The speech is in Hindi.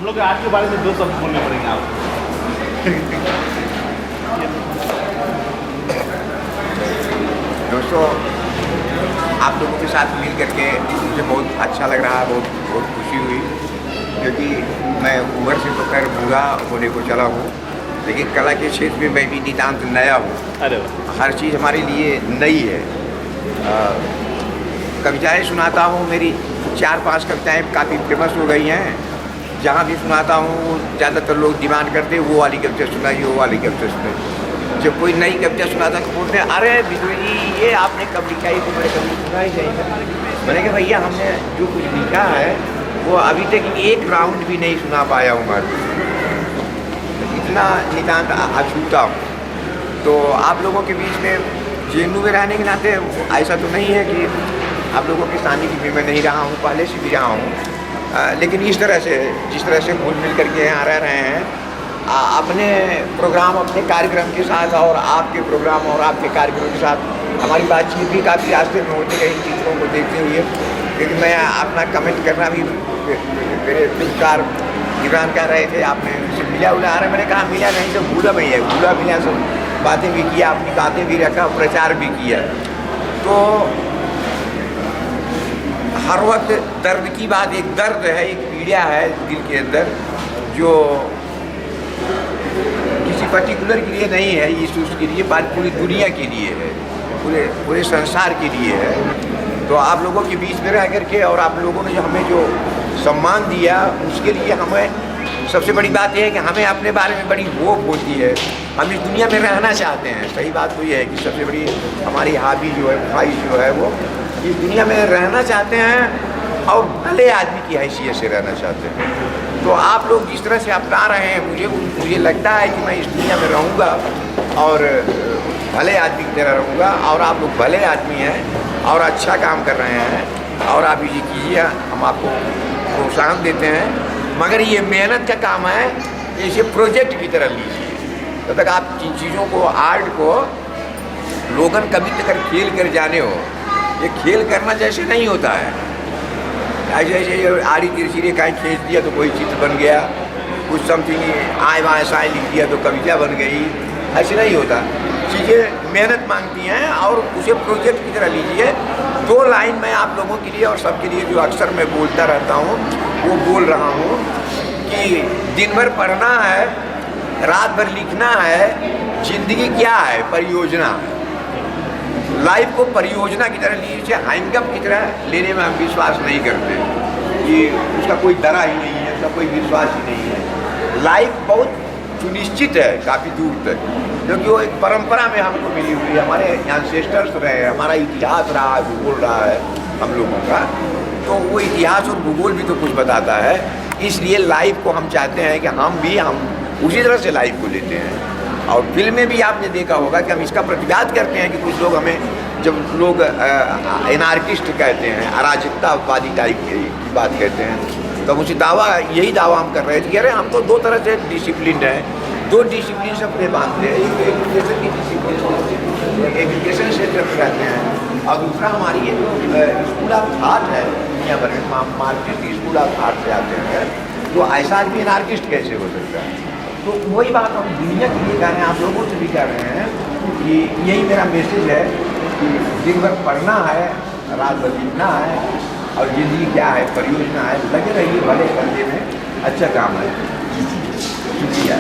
हम लोग आज के बारे में 2 शब्द बोलने पड़ेंगे आपको। दोस्तों, आप लोगों के साथ मिल करके मुझे बहुत अच्छा लग रहा है, बहुत खुशी हुई, क्योंकि मैं उम्र से तो खैर बूढ़ा होने को चला हूँ, लेकिन कला के क्षेत्र में मैं भी नितांत नया हूँ। अरे वाह। हर चीज़ हमारे लिए नई है। कविताएं सुनाता हूँ, मेरी 4-5 कविताएं काफ़ी फेमस हो गई हैं। जहाँ भी सुनाता हूँ ज़्यादातर लोग डिमांड करते हैं वो वाली कविता सुनाइए, वो वाली कविता सुनाइए। जब कोई नई कविता सुनाता तो बोलते हैं, अरे बिजली जी ये आपने कब लिखा, ये तो मेरे कभी सुना ही नहीं। मैंने कहा भैया हमने जो कुछ लिखा है वो अभी तक एक राउंड भी नहीं सुना पाया हूँ मैं, इतना नितांत अछूता हूँ। तो आप लोगों के बीच में जेएनयू में रहने के नाते ऐसा तो नहीं है कि आप लोगों के सानिध्य में मैं नहीं रहा हूँ, पहले से भी रहा हूँ, लेकिन इस तरह से जिस तरह से घुल मिल करके यहाँ रह रहे हैं, अपने प्रोग्राम अपने कार्यक्रम के साथ और आपके प्रोग्राम और आपके कार्यक्रम के साथ हमारी बातचीत भी काफ़ी रास्ते में होती है इन चित्रों को देखते हुए। क्योंकि मैं अपना कमेंट करना भी, मेरे फिल्मकार गिरान कह रहे थे आपने उनसे मिला उला, आ रहा, मैंने कहा मिला नहीं तो भूला भी है, भूला मिला, सब बातें भी किया, अपनी बातें भी रखा, प्रचार भी किया। तो हर वक्त दर्द की बात, एक दर्द है, एक पीड़ा है दिल के अंदर, जो किसी पर्टिकुलर के लिए नहीं है, यीशु के लिए, बात पूरी दुनिया के लिए है, पूरे संसार के लिए है। तो आप लोगों के बीच में रह करके और आप लोगों ने जो हमें जो सम्मान दिया उसके लिए हमें सबसे बड़ी बात यह है कि हमें अपने बारे में बड़ी होप होती है। हम इस दुनिया में रहना चाहते हैं। सही बात तो ये है कि सबसे बड़ी हमारी हाबी जो है, ख्वाहिश जो है, वो इस दुनिया में रहना चाहते हैं और भले आदमी की हैसियत से रहना चाहते हैं। तो आप लोग जिस तरह से अपना रहे हैं, मुझे लगता है कि मैं इस दुनिया में रहूँगा और भले आदमी की तरह रहूँगा, और आप लोग भले आदमी हैं और अच्छा काम कर रहे हैं और आप ये कीजिए, हम आपको प्रोत्साहन देते हैं। मगर ये मेहनत का काम है, इसे प्रोजेक्ट की तरह लीजिए। तब तक आप जिन चीज़ों को, आर्ट को लोगन कभी तक खेल कर जाने हो, ये खेल करना जैसे नहीं होता है। ऐसे ऐसे आड़ी तिरछी कहीं खींच दिया तो कोई चित्र बन गया, कुछ समथिंग आए बाएँ साए लिख दिया तो कविता बन गई, ऐसे नहीं होता। चीज़ें मेहनत मांगती हैं और उसे प्रोजेक्ट की तरह लीजिए। 2 लाइन मैं आप लोगों के लिए और सबके लिए जो अक्सर मैं बोलता रहता हूँ वो बोल रहा हूँ कि दिन भर पढ़ना है, रात भर लिखना है, जिंदगी क्या है, परियोजना है। लाइफ को परियोजना की तरह लीजिए, हैंगअप की तरह लेने में हम विश्वास नहीं करते कि उसका कोई डरा ही नहीं है, उसका कोई विश्वास ही नहीं है। लाइफ बहुत सुनिश्चित है काफ़ी दूर तक, क्योंकि वो एक परंपरा में हमको मिली हुई है, हमारे एंसेस्टर्स रहे, हमारा इतिहास रहा है, भूगोल रहा है हम लोगों का। तो वो इतिहास और भूगोल भी तो कुछ बताता है। इसलिए लाइफ को हम चाहते हैं कि हम उसी तरह से लाइफ को लेते हैं। और फिल्म में भी आपने देखा होगा कि हम इसका प्रतिवाद करते हैं कि कुछ लोग हमें, जब लोग एनार्किस्ट कहते हैं, अराजकतावादी टाइप की बात कहते हैं, तो मुझे यही दावा हम कर रहे थे कि अरे हम तो 2 तरह से डिसिप्लिन हैं, 2 डिसिप्लिन से अपने बांधते हैं। एक एजुकेशन की डिसिप्लिन, एजुकेशन सेक्टर में रहते हैं, और दूसरा हमारी ये जो स्कूल ऑफ थाट है दुनिया भर में, मार्क्सिस्ट स्कूल ऑफ थाट से आते हैं। तो ऐसा आदमी एनार्किस्ट कैसे हो सकता है? तो वही बात हम दुनिया के लिए कह रहे हैं, आप लोगों से भी कह रहे हैं कि यही मेरा मैसेज है कि दिन भर पढ़ना है, रात भर लिखना है, और ज़िंदगी क्या है, परियोजना है, लगे रहिए भले करने में, अच्छा काम है। शुक्रिया।